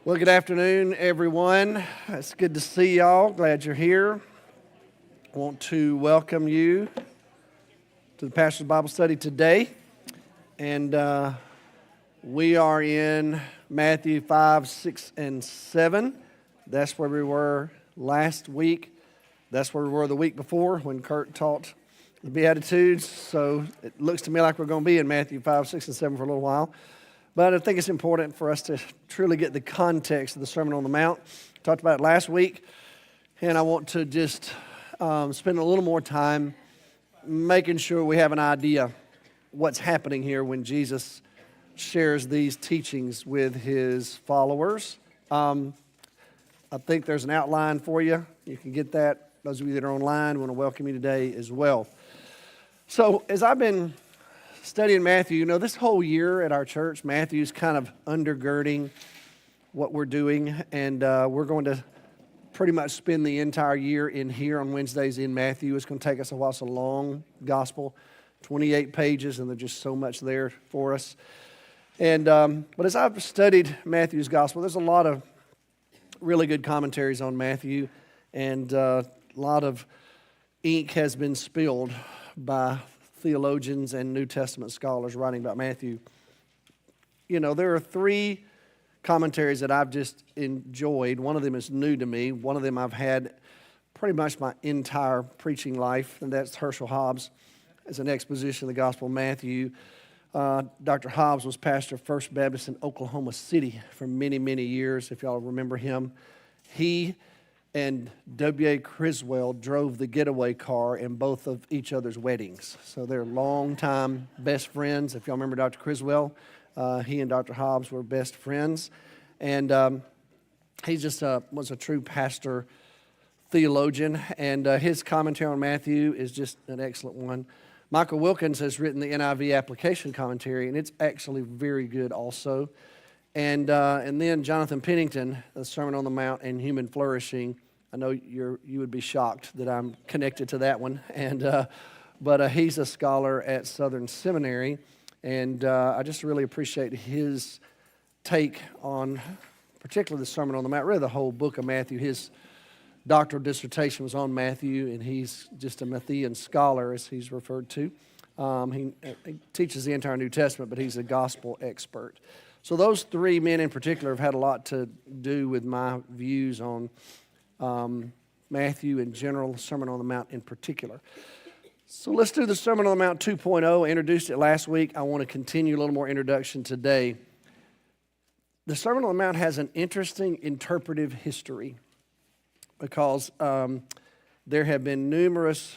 Well, good afternoon, everyone. It's good to see y'all. Glad you're here. I want to welcome you to the Pastor's Bible Study today. And we are in Matthew 5, 6, and 7. That's where we were last week. That's where we were the week before when Kurt taught the Beatitudes. So it looks to me like we're going to be in Matthew 5, 6, and 7 for a little while. But I think it's important for us to truly get the context of the Sermon on the Mount. Talked about it last week, and I want to just spend a little more time making sure we have an idea what's happening here when Jesus shares these teachings with his followers. I think there's an outline for you. You can get that. Those of you that are online, I want to welcome you today as well. So as I've been studying Matthew, you know, this whole year at our church, Matthew's kind of undergirding what we're doing, and we're going to pretty much spend the entire year in here on Wednesdays in Matthew. It's going to take us a while. It's a long gospel, 28 pages, and there's just so much there for us. And but as I've studied Matthew's gospel, there's a lot of really good commentaries on Matthew, and a lot of ink has been spilled by theologians and New Testament scholars writing about Matthew. You know, there are three commentaries that I've just enjoyed. One of them is new to me. One of them I've had pretty much my entire preaching life, and that's Herschel Hobbs as an exposition of the Gospel of Matthew. Dr. Hobbs was pastor of First Baptist in Oklahoma City for many, many years, if y'all remember him. He and W.A. Criswell drove the getaway car in both of each other's weddings. So they're longtime best friends. If y'all remember Dr. Criswell, he and Dr. Hobbs were best friends. And he just was a true pastor theologian. And his commentary on Matthew is just an excellent one. Michael Wilkins has written the NIV application commentary, and it's actually very good also. And then Jonathan Pennington, the Sermon on the Mount and Human Flourishing. I know you would be shocked that I'm connected to that one. But he's a scholar at Southern Seminary, and I just really appreciate his take on particularly the Sermon on the Mount, really the whole book of Matthew. His doctoral dissertation was on Matthew, and he's just a Matthean scholar, as he's referred to. He teaches the entire New Testament, but he's a gospel expert. So those three men in particular have had a lot to do with my views on Matthew in general, the Sermon on the Mount in particular. So let's do the Sermon on the Mount 2.0. I introduced it last week. I want to continue a little more introduction today. The Sermon on the Mount has an interesting interpretive history because there have been numerous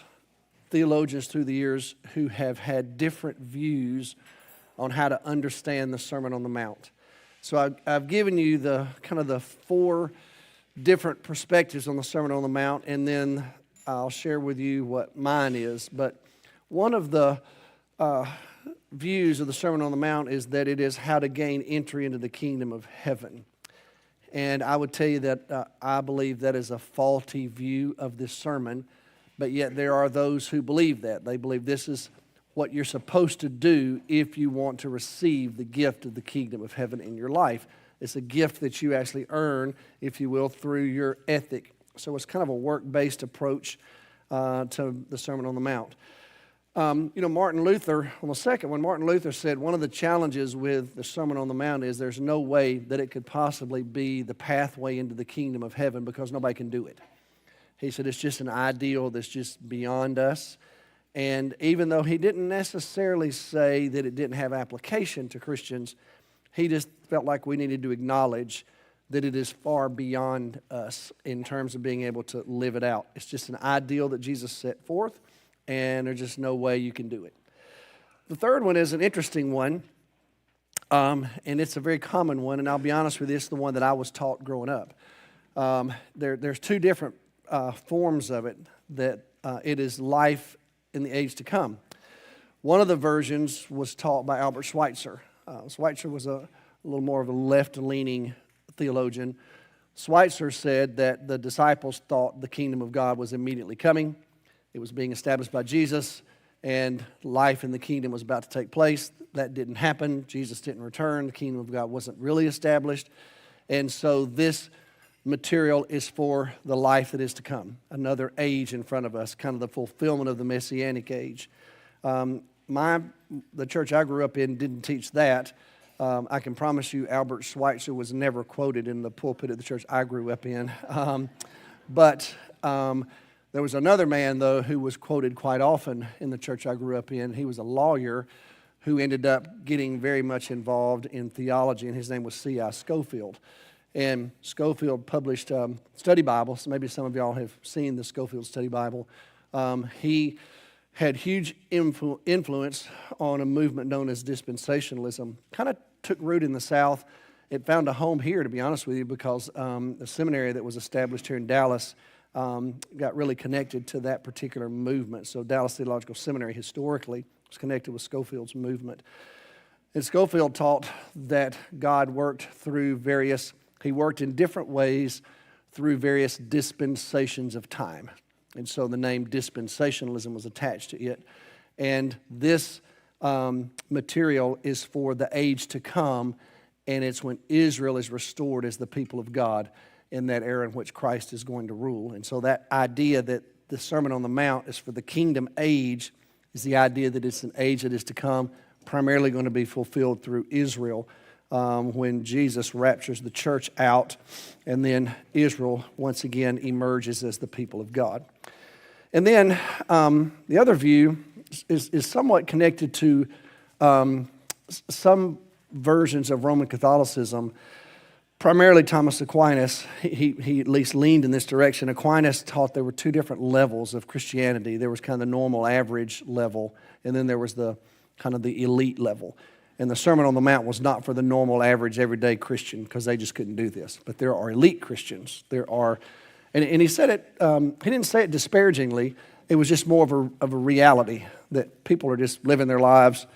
theologians through the years who have had different views on how to understand the Sermon on the Mount. So I've given you the kind of the four different perspectives on the Sermon on the Mount, and then I'll share with you what mine is. But one of the views of the Sermon on the Mount is that it is how to gain entry into the kingdom of heaven. And I would tell you that I believe that is a faulty view of this sermon, but yet there are those who believe that. They believe this is what you're supposed to do if you want to receive the gift of the kingdom of heaven in your life. It's a gift that you actually earn, if you will, through your ethic. So it's kind of a work-based approach to the Sermon on the Mount. Martin Luther, on the second one, Martin Luther said one of the challenges with the Sermon on the Mount is there's no way that it could possibly be the pathway into the kingdom of heaven because nobody can do it. He said it's just an ideal that's just beyond us. And even though he didn't necessarily say that it didn't have application to Christians, he just felt like we needed to acknowledge that it is far beyond us in terms of being able to live it out. It's just an ideal that Jesus set forth, and there's just no way you can do it. The third one is an interesting one, and it's a very common one, and I'll be honest with you, it's the one that I was taught growing up. There's two different forms of it, that it is life in the age to come. One of the versions was taught by Albert Schweitzer. Schweitzer was a little more of a left-leaning theologian. Schweitzer said that the disciples thought the kingdom of God was immediately coming. It was being established by Jesus, and life in the kingdom was about to take place. That didn't happen. Jesus didn't return. The kingdom of God wasn't really established. And so this material is for the life that is to come, another age in front of us, kind of the fulfillment of the Messianic age. The church I grew up in didn't teach that. I can promise you Albert Schweitzer was never quoted in the pulpit of the church I grew up in. But there was another man, though, who was quoted quite often in the church I grew up in. He was a lawyer who ended up getting very much involved in theology, and his name was C.I. Scofield. And Scofield published study Bibles. Maybe some of y'all have seen the Scofield Study Bible. He had huge influence on a movement known as dispensationalism. Kind of took root in the South. It found a home here, to be honest with you, because the seminary that was established here in Dallas got really connected to that particular movement. So Dallas Theological Seminary historically was connected with Scofield's movement. And Scofield taught that God worked He worked in different ways through various dispensations of time. And so the name dispensationalism was attached to it. And this material is for the age to come, and it's when Israel is restored as the people of God in that era in which Christ is going to rule. And so that idea that the Sermon on the Mount is for the kingdom age is the idea that it's an age that is to come, primarily going to be fulfilled through Israel when Jesus raptures the church out, and then Israel once again emerges as the people of God. And then the other view is somewhat connected to some versions of Roman Catholicism. Primarily Thomas Aquinas, he at least leaned in this direction. Aquinas taught there were two different levels of Christianity. There was kind of the normal average level, and then there was the kind of the elite level. And the Sermon on the Mount was not for the normal, average, everyday Christian, because they just couldn't do this. But there are elite Christians. There are, and he said it, he didn't say it disparagingly. It was just more of a reality that people are just living their lives,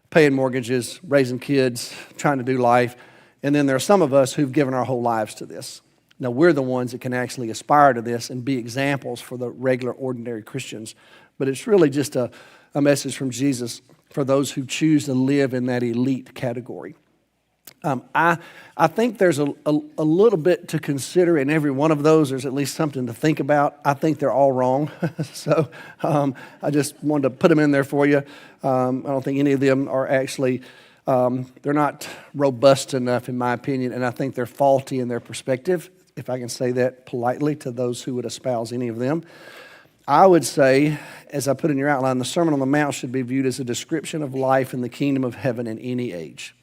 paying mortgages, raising kids, trying to do life. And then there are some of us who've given our whole lives to this. Now, we're the ones that can actually aspire to this and be examples for the regular, ordinary Christians. But it's really just a message from Jesus for those who choose to live in that elite category. I think there's a little bit to consider in every one of those. There's at least something to think about. I think they're all wrong. So I just wanted to put them in there for you. I don't think any of them are actually, they're not robust enough in my opinion, and I think they're faulty in their perspective, if I can say that politely to those who would espouse any of them. I would say, as I put in your outline, the Sermon on the Mount should be viewed as a description of life in the kingdom of heaven in any age.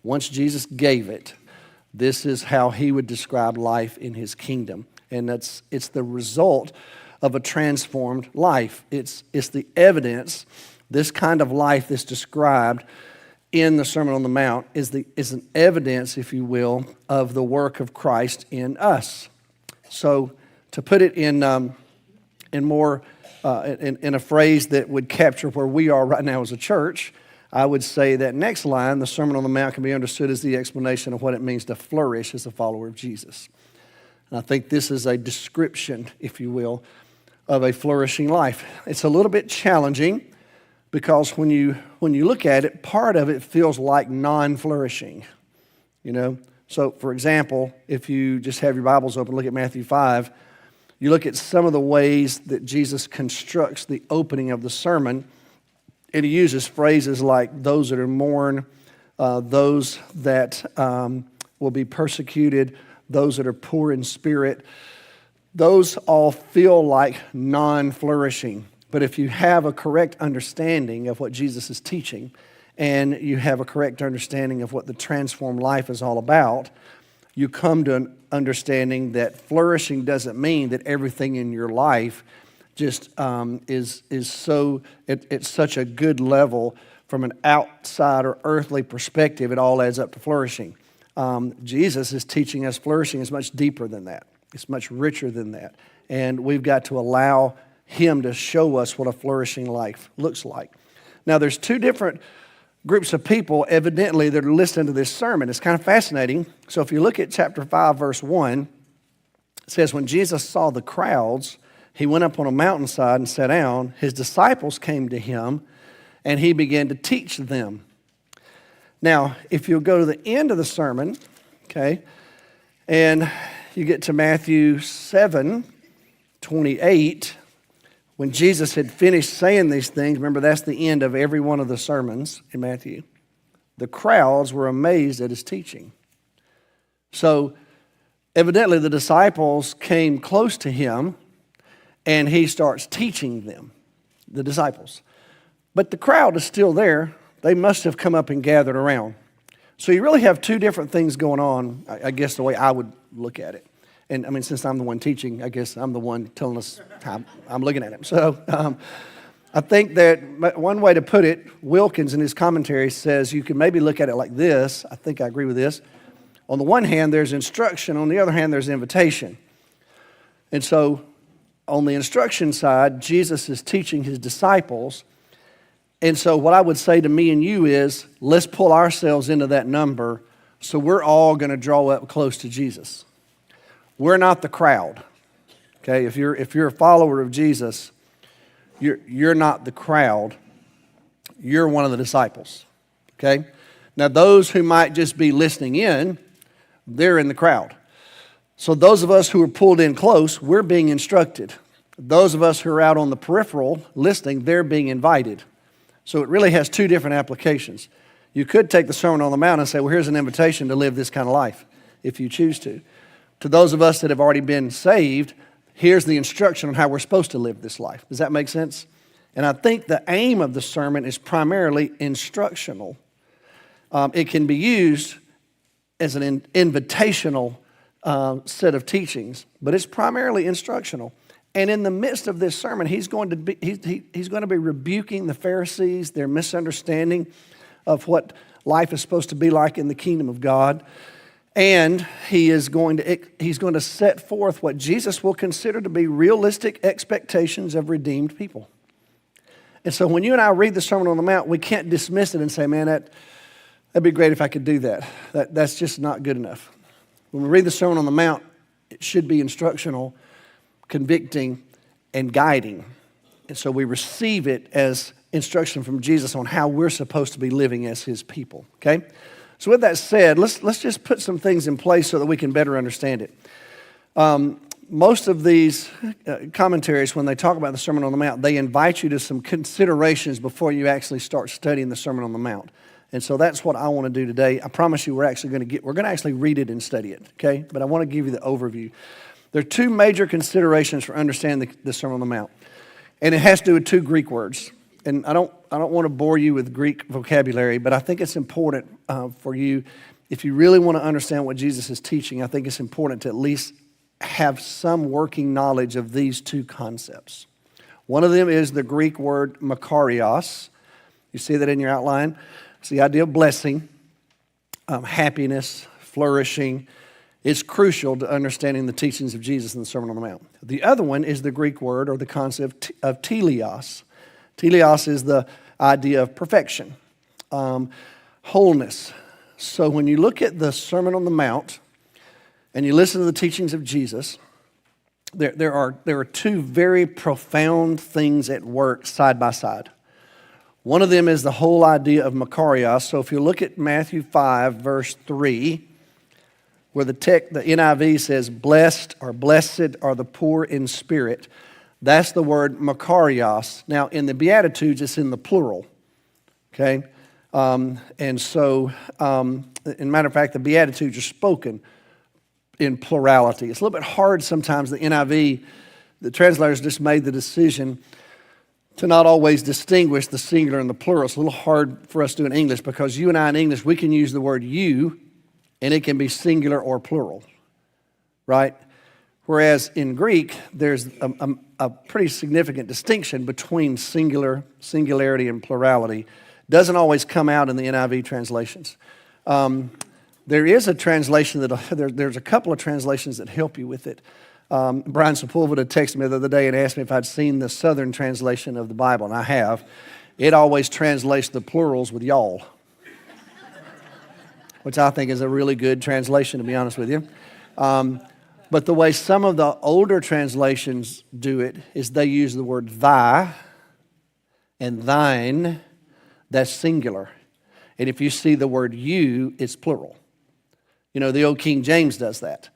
Once Jesus gave it, this is how he would describe life in his kingdom. And it's the result of a transformed life. It's the evidence, this kind of life that's described in the Sermon on the Mount is an evidence, if you will, of the work of Christ in us. So to put it in a phrase that would capture where we are right now as a church, I would say that next line, the Sermon on the Mount, can be understood as the explanation of what it means to flourish as a follower of Jesus. And I think this is a description, if you will, of a flourishing life. It's a little bit challenging because when you look at it, part of it feels like non-flourishing, you know. So, for example, if you just have your Bibles open, look at Matthew 5, you look at some of the ways that Jesus constructs the opening of the sermon, and he uses phrases like those that are mourn, those that will be persecuted, those that are poor in spirit. Those all feel like non-flourishing. But if you have a correct understanding of what Jesus is teaching, and you have a correct understanding of what the transformed life is all about, you come to an understanding that flourishing doesn't mean that everything in your life just is so it's such a good level from an outside or earthly perspective. It all adds up to flourishing. Jesus is teaching us flourishing is much deeper than that. It's much richer than that, and we've got to allow him to show us what a flourishing life looks like. Now, there's two different groups of people, evidently, that are listening to this sermon. It's kind of fascinating. So if you look at chapter 5, verse 1, it says, when Jesus saw the crowds, he went up on a mountainside and sat down. His disciples came to him, and he began to teach them. Now, if you'll go to the end of the sermon, okay, And you get to Matthew 7:28, when Jesus had finished saying these things. Remember, that's the end of every one of the sermons in Matthew. The crowds were amazed at his teaching. So evidently the disciples came close to him, and he starts teaching them, the disciples. But the crowd is still there. They must have come up and gathered around. So you really have two different things going on, I guess, the way I would look at it. And I mean, since I'm the one teaching, I guess I'm the one telling us how I'm looking at it. So I think that one way to put it, Wilkins in his commentary says you can maybe look at it like this. I think I agree with this. On the one hand, there's instruction. On the other hand, there's invitation. And so on the instruction side, Jesus is teaching his disciples. And so what I would say to me and you is, let's pull ourselves into that number so we're all going to draw up close to Jesus. We're not the crowd. Okay, if you're a follower of Jesus, you're not the crowd. You're one of the disciples. Okay? Now those who might just be listening in, they're in the crowd. So those of us who are pulled in close, we're being instructed. Those of us who are out on the peripheral listening, they're being invited. So it really has two different applications. You could take the Sermon on the Mount and say, well, here's an invitation to live this kind of life, if you choose to. To those of us that have already been saved, here's the instruction on how we're supposed to live this life. Does that make sense? And I think the aim of the sermon is primarily instructional. It can be used as an invitational set of teachings, but it's primarily instructional. And in the midst of this sermon, he's going to be rebuking the Pharisees, their misunderstanding of what life is supposed to be like in the kingdom of God. And he's going to set forth what Jesus will consider to be realistic expectations of redeemed people. And so when you and I read the Sermon on the Mount, we can't dismiss it and say, man, that'd be great if I could do that. That's just not good enough. When we read the Sermon on the Mount, it should be instructional, convicting, and guiding. And so we receive it as instruction from Jesus on how we're supposed to be living as his people, okay? So with that said, let's just put some things in place so that we can better understand it. Most of these commentaries, when they talk about the Sermon on the Mount, they invite you to some considerations before you actually start studying the Sermon on the Mount. And so that's what I want to do today. I promise you we're going to actually read it and study it, okay? But I want to give you the overview. There are two major considerations for understanding the Sermon on the Mount. And it has to do with two Greek words. And I don't want to bore you with Greek vocabulary, but I think it's important for you, if you really want to understand what Jesus is teaching, I think it's important to at least have some working knowledge of these two concepts. One of them is the Greek word makarios. You see that in your outline? It's the idea of blessing, happiness, flourishing. It's crucial to understanding the teachings of Jesus in the Sermon on the Mount. The other one is the Greek word or the concept of teleos. Teleos is the idea of perfection, wholeness. So when you look at the Sermon on the Mount and you listen to the teachings of Jesus, there are two very profound things at work side by side. One of them is the whole idea of makarios. So if you look at Matthew 5, verse 3, where the NIV says, blessed or blessed are the poor in spirit, that's the word makarios. Now, in the Beatitudes, it's in the plural, okay? And so, in matter of fact, the Beatitudes are spoken in plurality. It's a little bit hard sometimes, the NIV, the translators just made the decision to not always distinguish the singular and the plural. It's a little hard for us to do in English because you and I in English, we can use the word you, and it can be singular or plural, right? Whereas in Greek, there's a pretty significant distinction between singularity, and plurality. Doesn't always come out in the NIV translations. There is a translation there's a couple of translations that help you with it. Brian Sepulveda texted me the other day and asked me if I'd seen the Southern translation of the Bible, and I have. It always translates the plurals with y'all, which I think is a really good translation, to be honest with you. But the way some of the older translations do it is they use the word thy and thine, that's singular. And if you see the word you, it's plural. You know, the old King James does that.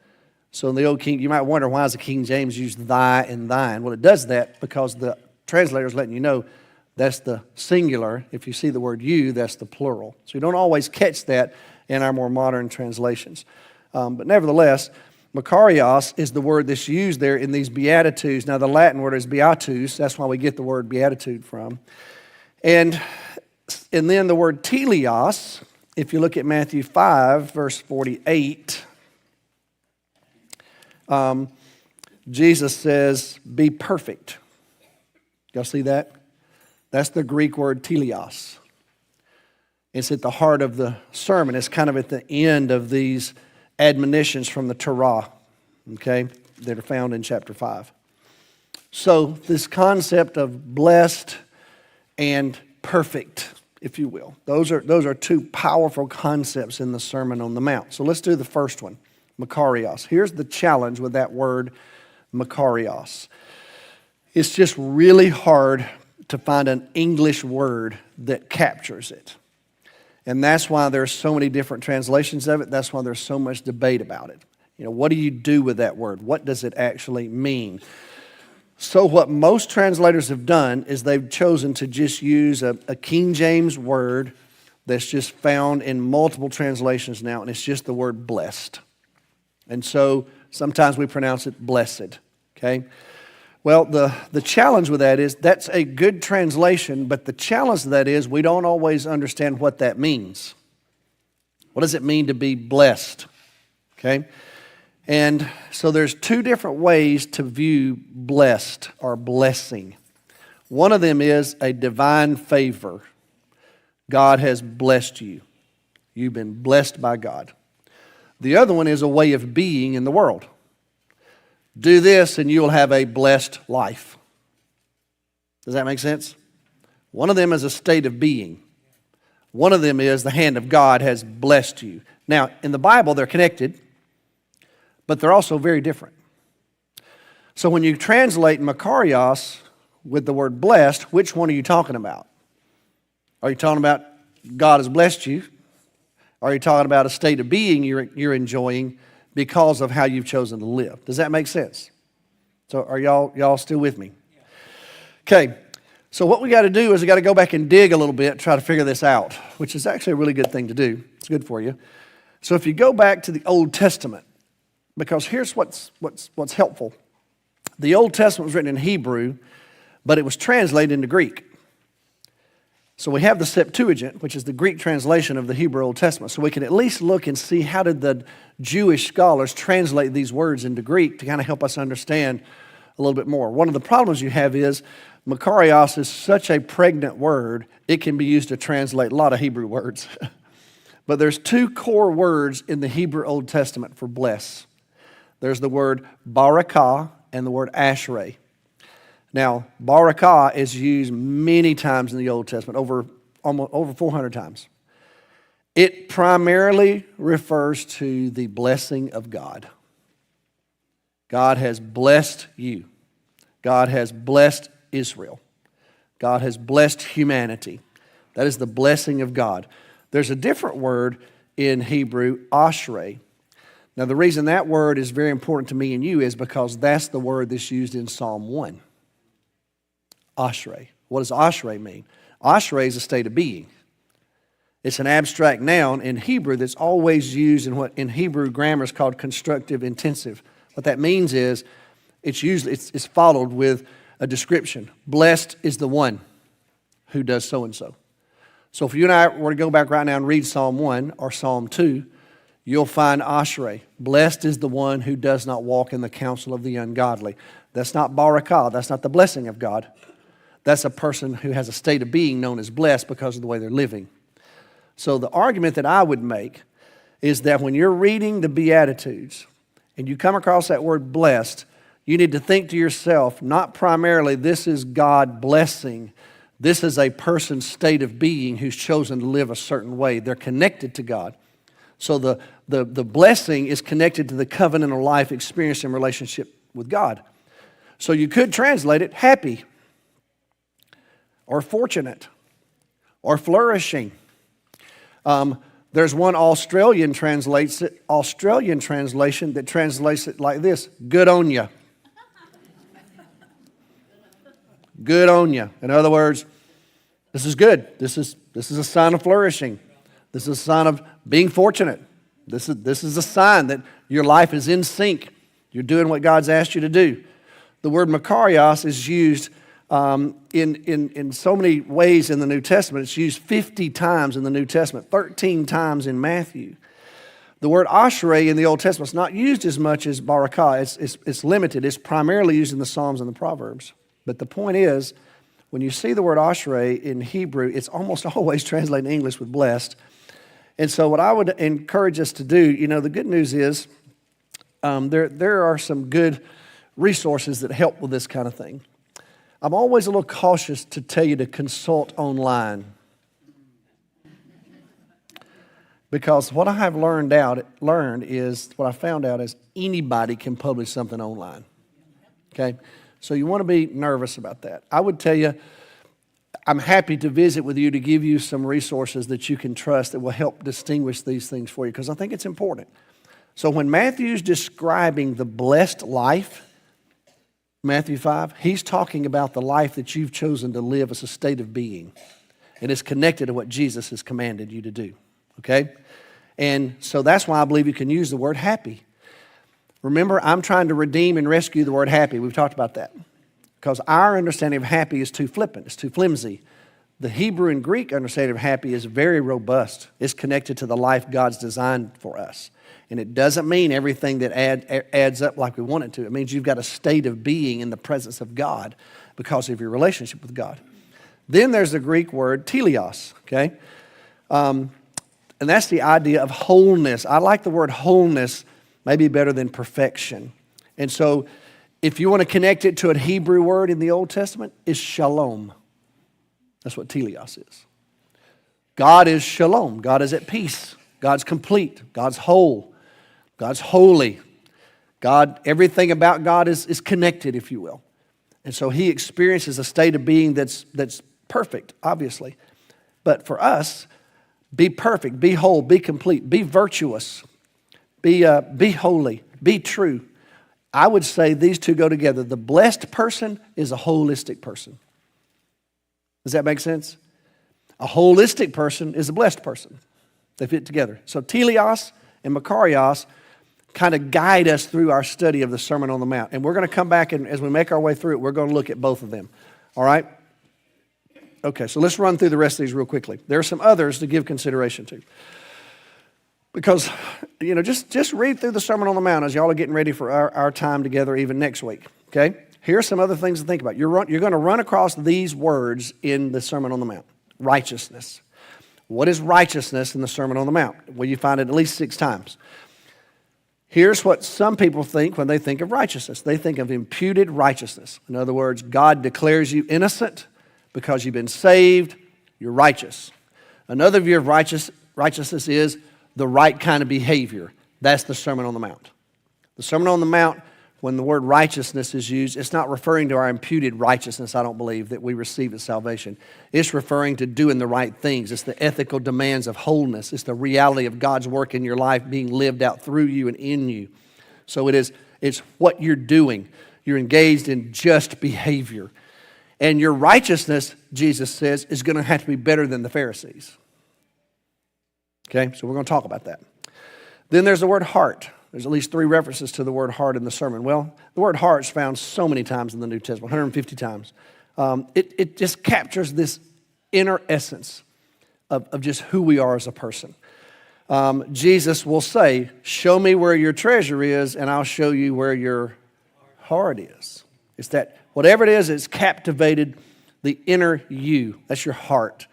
So in the old King, you might wonder why does the King James use thy and thine? Well, it does that because the translator is letting you know that's the singular. If you see the word you, that's the plural. So you don't always catch that in our more modern translations. But nevertheless, Makarios is the word that's used there in these Beatitudes. Now, the Latin word is beatus. That's why we get the word beatitude from. And then the word teleos, if you look at Matthew 5, verse 48, Jesus says, be perfect. Y'all see that? That's the Greek word teleos. It's at the heart of the sermon. It's kind of at the end of these admonitions from the Torah, okay, that are found in chapter 5. So this concept of blessed and perfect, if you will, those are two powerful concepts in the Sermon on the Mount. So let's do the first one, Makarios. Here's the challenge with that word, Makarios. It's just really hard to find an English word that captures it. And that's why there's so many different translations of it. That's why there's so much debate about it. You know, what do you do with that word? What does it actually mean? So what most translators have done is they've chosen to just use a King James word that's just found in multiple translations now, and it's just the word blessed. And so sometimes we pronounce it blessed, okay? Well, the challenge with that is that's a good translation, but the challenge to that is we don't always understand what that means. What does it mean to be blessed? Okay? And so there's two different ways to view blessed or blessing. One of them is a divine favor. God has blessed you. You've been blessed by God. The other one is a way of being in the world. Do this and you'll have a blessed life. Does that make sense? One of them is a state of being. One of them is the hand of God has blessed you. Now, in the Bible, they're connected, but they're also very different. So when you translate Makarios with the word blessed, which one are you talking about? Are you talking about God has blessed you? Are you talking about a state of being you're enjoying because of how you've chosen to live? Does that make sense? So are y'all still with me? Okay, so what we got to do is we got to go back and dig a little bit, try to figure this out, which is actually a really good thing to do. It's good for you. So if you go back to the Old Testament, because here's what's helpful. The Old Testament was written in Hebrew, but it was translated into Greek. So we have the Septuagint, which is the Greek translation of the Hebrew Old Testament. So we can at least look and see how did the Jewish scholars translate these words into Greek to kind of help us understand a little bit more. One of the problems you have is Makarios is such a pregnant word, it can be used to translate a lot of Hebrew words. But there's two core words in the Hebrew Old Testament for bless. There's the word barakah and the word ashrei. Now, barakah is used many times in the Old Testament, over 400 times. It primarily refers to the blessing of God. God has blessed you. God has blessed Israel. God has blessed humanity. That is the blessing of God. There's a different word in Hebrew, ashrei. Now, the reason that word is very important to me and you is because that's the word that's used in Psalm 1. Ashrei. What does ashrei mean? Ashrei is a state of being. It's an abstract noun in Hebrew that's always used in what in Hebrew grammar is called constructive intensive. What that means is it's followed with a description. Blessed is the one who does so and so. So if you and I were to go back right now and read Psalm 1 or Psalm 2, you'll find ashrei. Blessed is the one who does not walk in the counsel of the ungodly. That's not barakah. That's not the blessing of God. That's a person who has a state of being known as blessed because of the way they're living. So the argument that I would make is that when you're reading the Beatitudes and you come across that word blessed, you need to think to yourself, not primarily this is God blessing. This is a person's state of being who's chosen to live a certain way. They're connected to God. So the blessing is connected to the covenantal life experience and relationship with God. So you could translate it happy, or fortunate, or flourishing. There There's one Australian translation that translates it like this: good on ya. Good on ya. In other words, this is good. This is a sign of flourishing. This is a sign of being fortunate. This is a sign that your life is in sync. You're doing what God's asked you to do. The word makarios is used in so many ways in the New Testament. It's used 50 times in the New Testament, 13 times in Matthew. The word ashrei in the Old Testament is not used as much as barakah. It's limited. It's primarily used in the Psalms and the Proverbs. But the point is, when you see the word ashrei in Hebrew, it's almost always translated in English with blessed. And so what I would encourage us to do, the good news is there are some good resources that help with this kind of thing. I'm always a little cautious to tell you to consult online, because what I have learned is anybody can publish something online. Okay, so you want to be nervous about that. I would tell you, I'm happy to visit with you to give you some resources that you can trust that will help distinguish these things for you, because I think it's important. So when Matthew's describing the blessed life, Matthew 5, he's talking about the life that you've chosen to live as a state of being. And it's connected to what Jesus has commanded you to do, okay? And so that's why I believe you can use the word happy. Remember, I'm trying to redeem and rescue the word happy. We've talked about that. Because our understanding of happy is too flippant. It's too flimsy. The Hebrew and Greek understanding of happy is very robust. It's connected to the life God's designed for us. And it doesn't mean everything that adds up like we want it to. It means you've got a state of being in the presence of God because of your relationship with God. Then there's the Greek word teleos, okay? And that's the idea of wholeness. I like the word wholeness maybe better than perfection. And so if you want to connect it to a Hebrew word in the Old Testament, it's shalom. That's what teleos is. God is shalom. God is at peace. God's complete. God's whole. God's holy. God, everything about God is connected, if you will. And so he experiences a state of being that's perfect, obviously. But for us, be perfect, be whole, be complete, be virtuous, be holy, be true. I would say these two go together. The blessed person is a holistic person. Does that make sense? A holistic person is a blessed person. They fit together. So teleos and makarios kind of guide us through our study of the Sermon on the Mount. And we're going to come back, and as we make our way through it, we're going to look at both of them. All right? Okay, so let's run through the rest of these real quickly. There are some others to give consideration to. Because, just read through the Sermon on the Mount as y'all are getting ready for our time together even next week. Okay? Here are some other things to think about. You're going to run across these words in the Sermon on the Mount. Righteousness. What is righteousness in the Sermon on the Mount? Well, you find it at least 6 times. Here's what some people think when they think of righteousness. They think of imputed righteousness. In other words, God declares you innocent because you've been saved, you're righteous. Another view of righteousness is the right kind of behavior. That's the Sermon on the Mount. The Sermon on the Mount, when the word righteousness is used, it's not referring to our imputed righteousness, I don't believe, that we receive at salvation. It's referring to doing the right things. It's the ethical demands of wholeness. It's the reality of God's work in your life being lived out through you and in you. So it's what you're doing. You're engaged in just behavior. And your righteousness, Jesus says, is going to have to be better than the Pharisees. Okay, so we're going to talk about that. Then there's the word heart. There's at least 3 references to the word heart in the sermon. Well, the word heart is found so many times in the New Testament, 150 times. It just captures this inner essence of just who we are as a person. Jesus will say, show me where your treasure is, and I'll show you where your heart is. It's that whatever it is, it's captivated the inner you. That's your heart.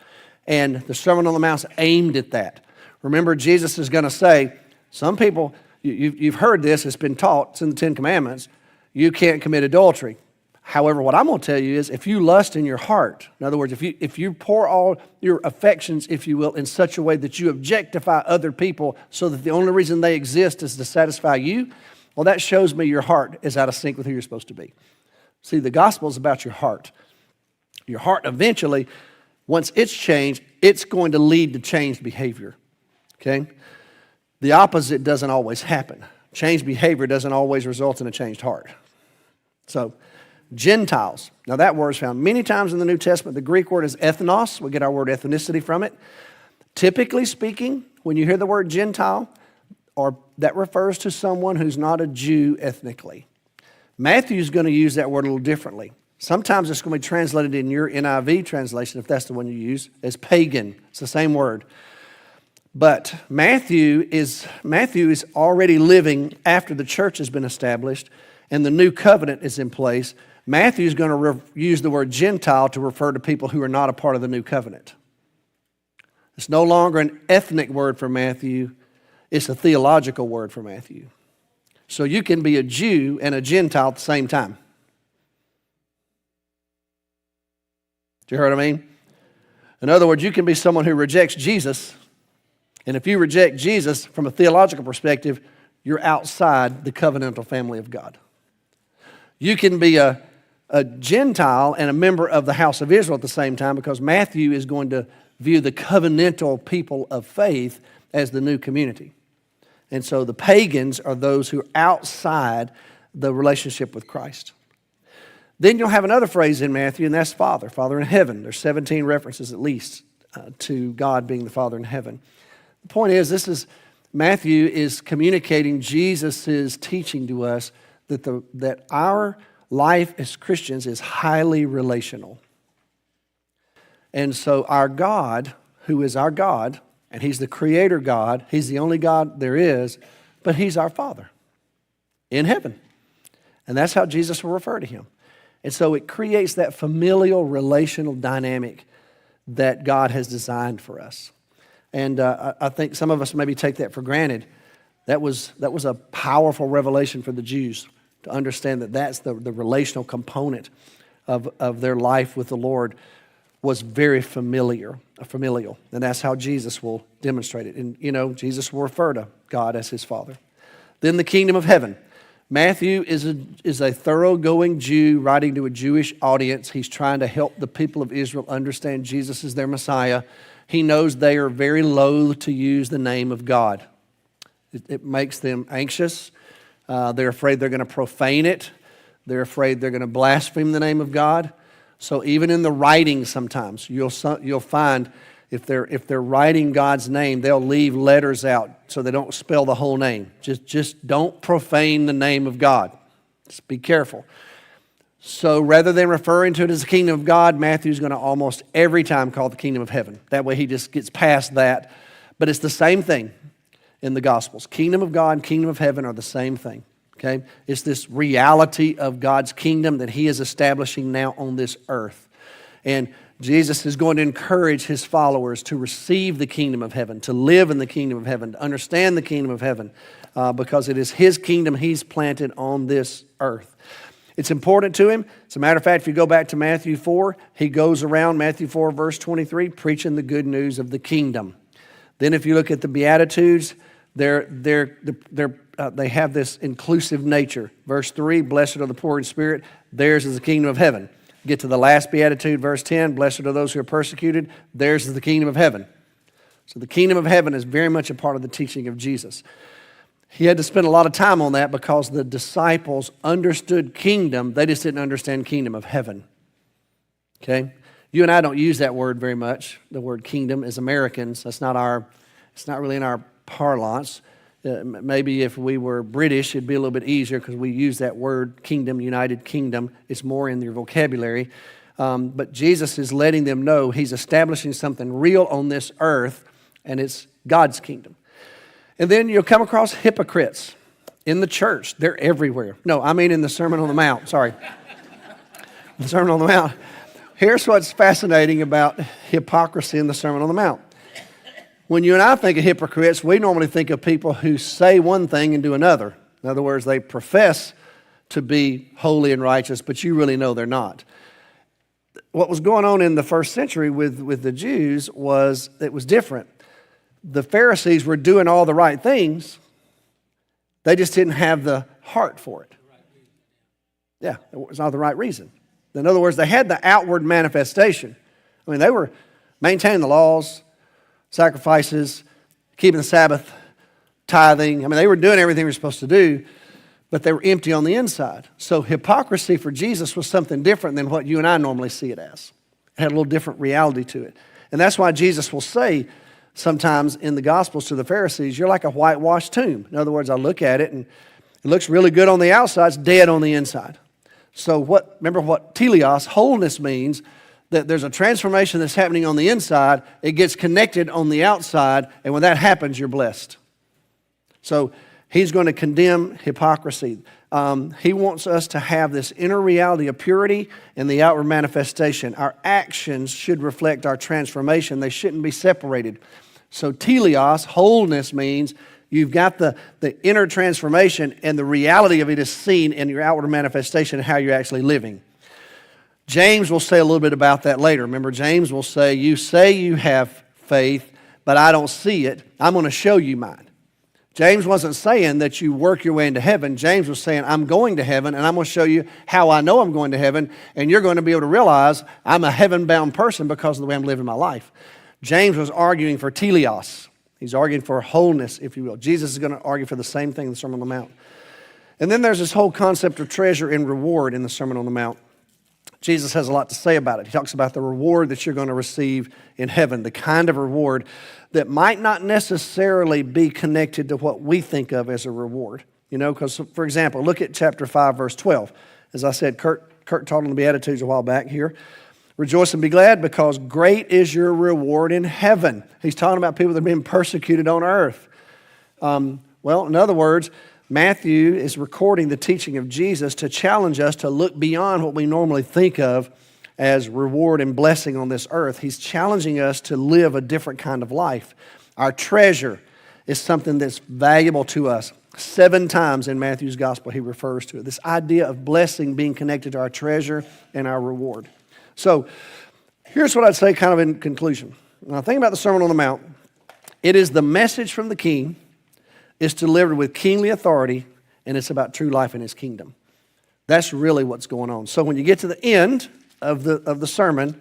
And the Sermon on the Mount is aimed at that. Remember, Jesus is going to say, some people... You've heard this, it's been taught, it's in the 10 Commandments, you can't commit adultery. However, what I'm going to tell you is if you lust in your heart, in other words, if you pour all your affections, if you will, in such a way that you objectify other people so that the only reason they exist is to satisfy you, well, that shows me your heart is out of sync with who you're supposed to be. See, the gospel is about your heart. Your heart eventually, once it's changed, it's going to lead to changed behavior. Okay? The opposite doesn't always happen. Changed behavior doesn't always result in a changed heart. So, Gentiles. Now that word is found many times in the New Testament. The Greek word is ethnos. We get our word ethnicity from it. Typically speaking, when you hear the word Gentile, or that refers to someone who's not a Jew ethnically. Matthew's going to use that word a little differently. Sometimes it's going to be translated in your NIV translation, if that's the one you use, as pagan. It's the same word. But Matthew is already living after the church has been established and the new covenant is in place. Matthew's going to use the word Gentile to refer to people who are not a part of the new covenant. It's no longer an ethnic word for Matthew. It's a theological word for Matthew. So you can be a Jew and a Gentile at the same time. Do you hear what I mean? In other words, you can be someone who rejects Jesus. And if you reject Jesus from a theological perspective, you're outside the covenantal family of God. You can be a Gentile and a member of the house of Israel at the same time, because Matthew is going to view the covenantal people of faith as the new community. And so the pagans are those who are outside the relationship with Christ. Then you'll have another phrase in Matthew, and that's Father, Father in heaven. There's 17 references at least to God being the Father in heaven. The point is, Matthew is communicating Jesus' teaching to us that our life as Christians is highly relational. And so our God, who is our God, and He's the Creator God, He's the only God there is, but He's our Father in heaven. And that's how Jesus will refer to Him. And so it creates that familial relational dynamic that God has designed for us. And I think some of us maybe take that for granted. That was a powerful revelation for the Jews to understand that that's the relational component of their life with the Lord was very familial. And that's how Jesus will demonstrate it. And, Jesus will refer to God as His Father. Then the kingdom of heaven. Matthew is a thoroughgoing Jew writing to a Jewish audience. He's trying to help the people of Israel understand Jesus is their Messiah. He knows they are very loath to use the name of God. It makes them anxious. They're afraid they're going to profane it. They're afraid they're going to blaspheme the name of God. So even in the writing sometimes, you'll find if they're writing God's name, they'll leave letters out so they don't spell the whole name. Just don't profane the name of God. Just be careful. So rather than referring to it as the kingdom of God, Matthew's going to almost every time call it the kingdom of heaven. That way he just gets past that. But it's the same thing in the Gospels. Kingdom of God and kingdom of heaven are the same thing. Okay? It's this reality of God's kingdom that He is establishing now on this earth. And Jesus is going to encourage His followers to receive the kingdom of heaven, to live in the kingdom of heaven, to understand the kingdom of heaven, because it is His kingdom He's planted on this earth. It's important to Him. As a matter of fact, if you go back to Matthew 4, He goes around Matthew 4, verse 23, preaching the good news of the kingdom. Then if you look at the Beatitudes, they have this inclusive nature. Verse 3, blessed are the poor in spirit, theirs is the kingdom of heaven. Get to the last beatitude, verse 10, blessed are those who are persecuted, theirs is the kingdom of heaven. So the kingdom of heaven is very much a part of the teaching of Jesus. He had to spend a lot of time on that because the disciples understood kingdom, they just didn't understand kingdom of heaven. Okay? You and I don't use that word very much, the word kingdom, as Americans. It's not really in our parlance. Maybe if we were British, it'd be a little bit easier because we use that word kingdom, United Kingdom. It's more in your vocabulary. But Jesus is letting them know He's establishing something real on this earth, and it's God's kingdom. And then you'll come across hypocrites in the church. They're everywhere. No, I mean in the Sermon on the Mount. Sorry. The Sermon on the Mount. Here's what's fascinating about hypocrisy in the Sermon on the Mount. When you and I think of hypocrites, we normally think of people who say one thing and do another. In other words, they profess to be holy and righteous, but you really know they're not. What was going on in the first century with the Jews was it was different. The Pharisees were doing all the right things. They just didn't have the heart for it. Yeah, it was not the right reason. In other words, they had the outward manifestation. I mean, they were maintaining the laws, sacrifices, keeping the Sabbath, tithing. I mean, they were doing everything they were supposed to do, but they were empty on the inside. So hypocrisy for Jesus was something different than what you and I normally see it as. It had a little different reality to it. And that's why Jesus will say sometimes in the Gospels to the Pharisees, you're like a whitewashed tomb. In other words, I look at it and it looks really good on the outside, it's dead on the inside. So remember what teleos, wholeness, means, that there's a transformation that's happening on the inside, it gets connected on the outside, and when that happens, you're blessed. So he's going to condemn hypocrisy. He wants us to have this inner reality of purity and the outward manifestation. Our actions should reflect our transformation. They shouldn't be separated. So teleos, wholeness, means you've got the inner transformation, and the reality of it is seen in your outward manifestation and how you're actually living. James will say a little bit about that later. Remember, James will say you have faith, but I don't see it. I'm going to show you mine. James wasn't saying that you work your way into heaven. James was saying, I'm going to heaven, and I'm going to show you how I know I'm going to heaven, and you're going to be able to realize I'm a heaven-bound person because of the way I'm living my life. James was arguing for teleos. He's arguing for wholeness, if you will. Jesus is going to argue for the same thing in the Sermon on the Mount. And then there's this whole concept of treasure and reward in the Sermon on the Mount. Jesus has a lot to say about it. He talks about the reward that you're going to receive in heaven, the kind of reward that might not necessarily be connected to what we think of as a reward. You know, because, for example, look at chapter 5, verse 12. As I said, Kurt taught on the Beatitudes a while back here. Rejoice and be glad because great is your reward in heaven. He's talking about people that are being persecuted on earth. Well, in other words, Matthew is recording the teaching of Jesus to challenge us to look beyond what we normally think of as reward and blessing on this earth. He's challenging us to live a different kind of life. Our treasure is something that's valuable to us. 7 times in Matthew's gospel he refers to it. This idea of blessing being connected to our treasure and our reward. So here's what I'd say kind of in conclusion. When I think about the Sermon on the Mount, it is the message from the King. It's delivered with kingly authority, and it's about true life in his kingdom. That's really what's going on. So when you get to the end of the sermon,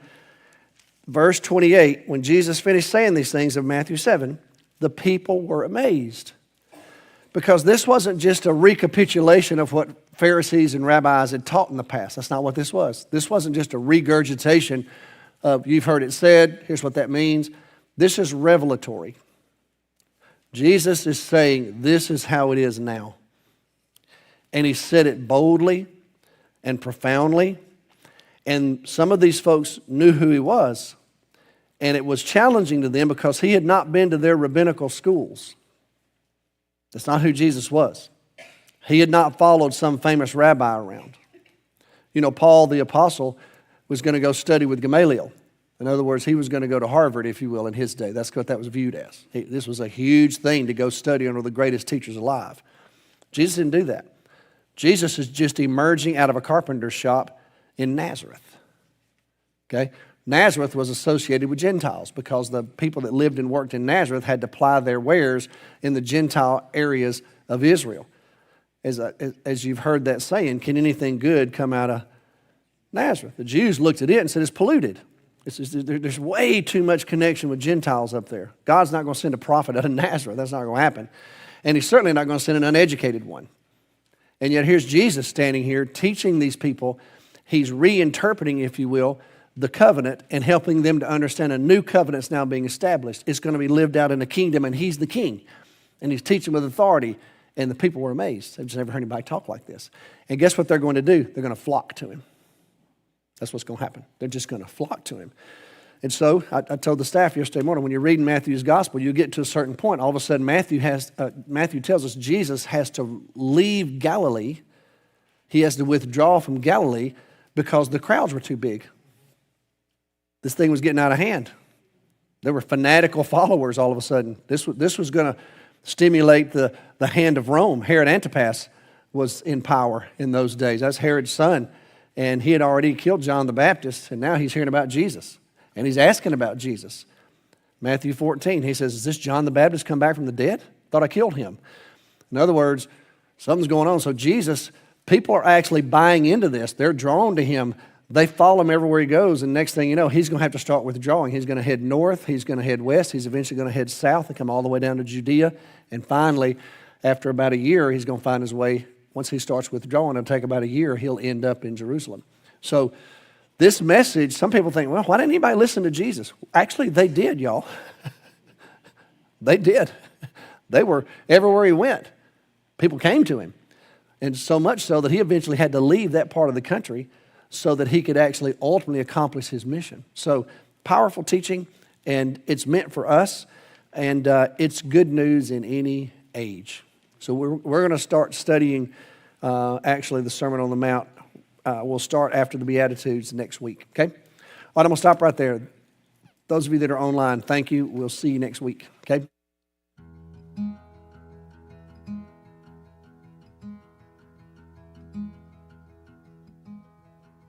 verse 28, when Jesus finished saying these things of Matthew 7, the people were amazed. Because this wasn't just a recapitulation of what Pharisees and rabbis had taught in the past. That's not what this was. This wasn't just a regurgitation of, you've heard it said, here's what that means. This is revelatory. Jesus is saying, this is how it is now. And he said it boldly and profoundly. And some of these folks knew who he was. And it was challenging to them because he had not been to their rabbinical schools. That's not who Jesus was. He had not followed some famous rabbi around. You know, Paul the apostle was going to go study with Gamaliel. In other words, he was going to go to Harvard, if you will, in his day. That's what that was viewed as. This was a huge thing to go study under the greatest teachers alive. Jesus didn't do that. Jesus is just emerging out of a carpenter's shop in Nazareth. Okay? Nazareth was associated with Gentiles because the people that lived and worked in Nazareth had to ply their wares in the Gentile areas of Israel. As you've heard that saying, can anything good come out of Nazareth? The Jews looked at it and said it's polluted. There's way too much connection with Gentiles up there. God's not going to send a prophet out of Nazareth. That's not going to happen. And he's certainly not going to send an uneducated one. And yet here's Jesus standing here teaching these people. He's reinterpreting, if you will, the covenant and helping them to understand a new covenant's now being established. It's going to be lived out in the kingdom, and he's the king. And he's teaching with authority, and the people were amazed. They've just never heard anybody talk like this. And guess what they're going to do? They're going to flock to him. That's what's going to happen. They're just going to flock to him. And so I told the staff yesterday morning, when you're reading Matthew's gospel, you get to a certain point. All of a sudden, Matthew tells us Jesus has to leave Galilee. He has to withdraw from Galilee because the crowds were too big. This thing was getting out of hand. There were fanatical followers all of a sudden. This was going to stimulate the hand of Rome. Herod Antipas was in power in those days. That's Herod's son. And he had already killed John the Baptist, and now he's hearing about Jesus. And he's asking about Jesus. Matthew 14, he says, is this John the Baptist come back from the dead? Thought I killed him. In other words, something's going on. So Jesus, people are actually buying into this. They're drawn to him. they follow him everywhere he goes, and next thing you know, he's going to have to start withdrawing. He's going to head north, he's going to head west, he's eventually going to head south and come all the way down to Judea, and finally, after about a year, he's going to find his way. Once he starts withdrawing, it'll take about a year, he'll end up in Jerusalem. So this message, some people think, well, why didn't anybody listen to Jesus? Actually, they did, y'all. They did. They were everywhere he went. People came to him. And so much so that he eventually had to leave that part of the country so that he could actually ultimately accomplish his mission. So powerful teaching, and it's meant for us, and it's good news in any age. So we're going to start studying actually the Sermon on the Mount. We'll start after the Beatitudes next week, okay? All right, I'm going to stop right there. Those of you that are online, thank you. We'll see you next week, okay?